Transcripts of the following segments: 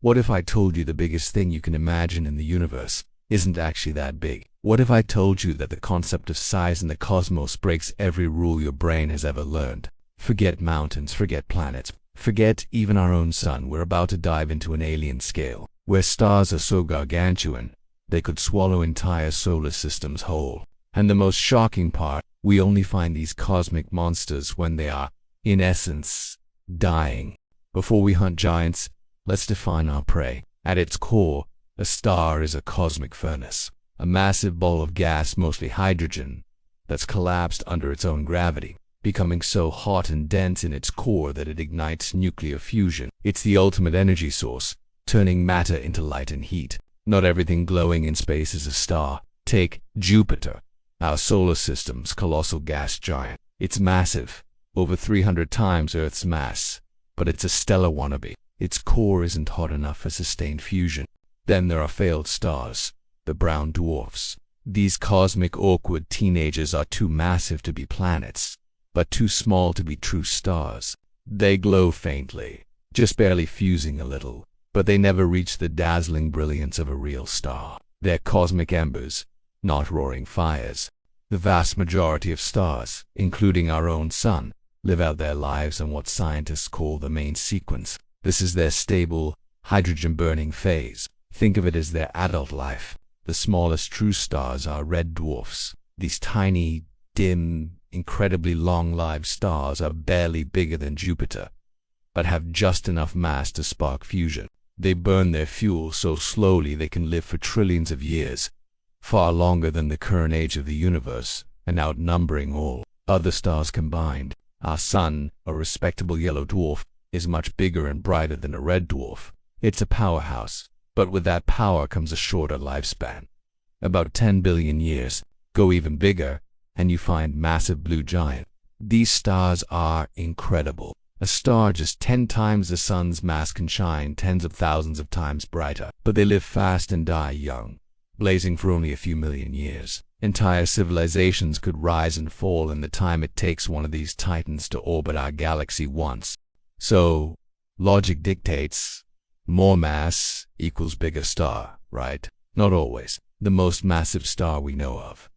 What if I told you the biggest thing you can imagine in the universe isn't actually that big? What if I told you that the concept of size in the cosmos breaks every rule your brain has ever learned? Forget mountains, forget planets, forget even our own sun. We're about to dive into an alien scale, where stars are so gargantuan they could swallow entire solar systems whole. And the most shocking part, we only find these cosmic monsters when they are, in essence, dying. Before we hunt giants, let's define our prey. At its core, a star is a cosmic furnace, a massive ball of gas, mostly hydrogen, that's collapsed under its own gravity, becoming so hot and dense in its core that it ignites nuclear fusion. It's the ultimate energy source, turning matter into light and heat. Not everything glowing in space is a star. Take Jupiter, our solar system's colossal gas giant. It's massive, over 300 times Earth's mass, but it's a stellar wannabe. Its core isn't hot enough for sustained fusion. Then there are failed stars, the brown dwarfs. These cosmic awkward teenagers are too massive to be planets, but too small to be true stars. They glow faintly, just barely fusing a little, but they never reach the dazzling brilliance of a real star. They're cosmic embers, not roaring fires. The vast majority of stars, including our own sun, live out their lives in what scientists call the main sequence. This is their stable, hydrogen-burning phase. Think of it as their adult life. The smallest true stars are red dwarfs. These tiny, dim, incredibly long-lived stars are barely bigger than Jupiter, but have just enough mass to spark fusion. They burn their fuel so slowly they can live for trillions of years, far longer than the current age of the universe, and outnumbering all other stars combined. Our sun, a respectable yellow dwarf, is much bigger and brighter than a red dwarf. It's a powerhouse, but with that power comes a shorter lifespan. About 10 billion years. Go even bigger, and you find massive blue giant. These stars are incredible. A star just 10 times the sun's mass can shine tens of thousands of times brighter, but they live fast and die young, blazing for only a few million years. Entire civilizations could rise and fall in the time it takes one of these titans to orbit our galaxy once. So, logic dictates more mass equals bigger star, right? Not always. The most massive star we know of,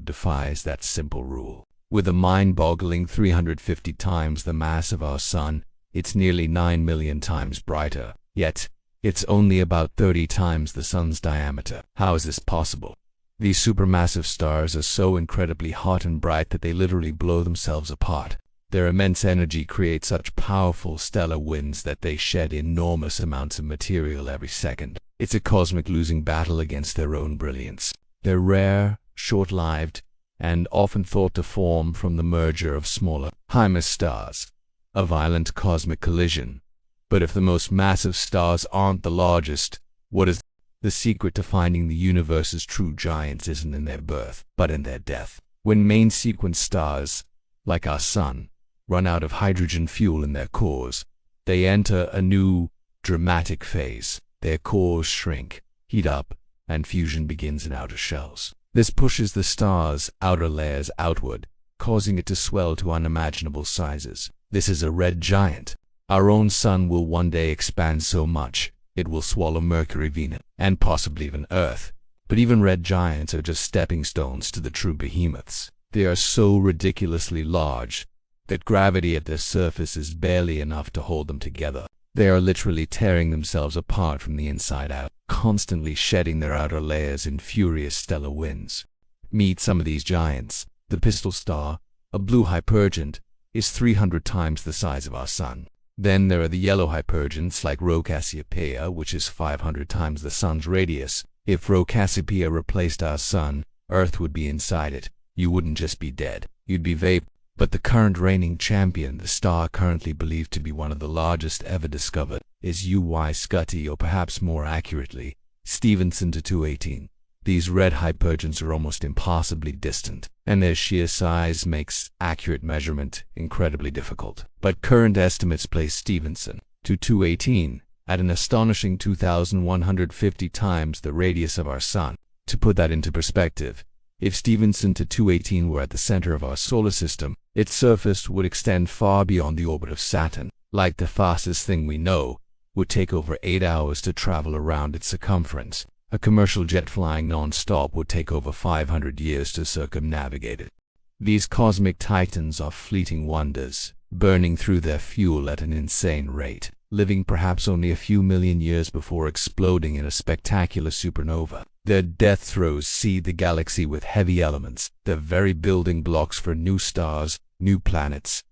defies that simple rule. With a mind-boggling 350 times the mass of our sun, it's nearly 9 million times brighter. Yet, it's only about 30 times the sun's diameter. How is this possible? These supermassive stars are so incredibly hot and bright that they literally blow themselves apart. Their immense energy creates such powerful stellar winds that they shed enormous amounts of material every second. It's a cosmic losing battle against their own brilliance. They're rare, short-lived, and often thought to form from the merger of smaller hypergiant stars, a violent cosmic collision. But if the most massive stars aren't the largest, what is the secret to finding the universe's true giants? Isn't in their birth, but in their death. When main sequence stars, like our sun, run out of hydrogen fuel in their cores, they enter a new, dramatic phase. Their cores shrink, heat up, and fusion begins in outer shells. This pushes the star's outer layers outward, causing it to swell to unimaginable sizes. This is a red giant. Our own sun will one day expand so much, it will swallow Mercury, Venus, and possibly even Earth. But even red giants are just stepping stones to the true behemoths. They are so ridiculously large that gravity at their surface is barely enough to hold them together. They are literally tearing themselves apart from the inside out, constantly shedding their outer layers in furious stellar winds. Meet some of these giants. The Pistol Star, a blue hypergiant, is 300 times the size of our sun. Then there are the yellow hypergiants like Rho Cassiopeia, which is 500 times the sun's radius. If Rho Cassiopeia replaced our sun, Earth would be inside it. You wouldn't just be dead, you'd be vapor. But the current reigning champion, the star currently believed to be one of the largest ever discovered, is Scuti, or perhaps more accurately, Stephenson 218. These red hypergiants are almost impossibly distant, and their sheer size makes accurate measurement incredibly difficult. But current estimates place Stephenson 218 at an astonishing 2,150 times the radius of our sun. To put that into perspective, if Stephenson 218 were at the center of our solar system, its surface would extend far beyond the orbit of Saturn. Like the fastest thing we know, would take over 8 hours to travel around its circumference. A commercial jet flying non-stop would take over 500 years to circumnavigate it. These cosmic titans are fleeting wonders, burning through their fuel at an insane rate, living perhaps only a few million years before exploding in a spectacular supernova. Their death throes seed the galaxy with heavy elements, the very building blocks for new stars, new planets,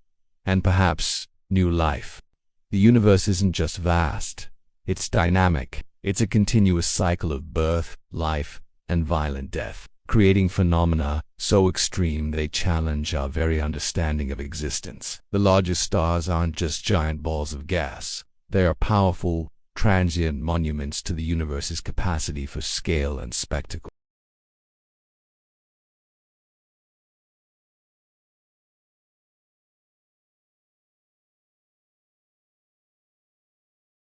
and perhaps new life. The universe isn't just vast, it's dynamic. It's a continuous cycle of birth, life, and violent death, creating phenomena so extreme they challenge our very understanding of existence. The largest stars aren't just giant balls of gas. They are powerful, transient monuments to the universe's capacity for scale and spectacle.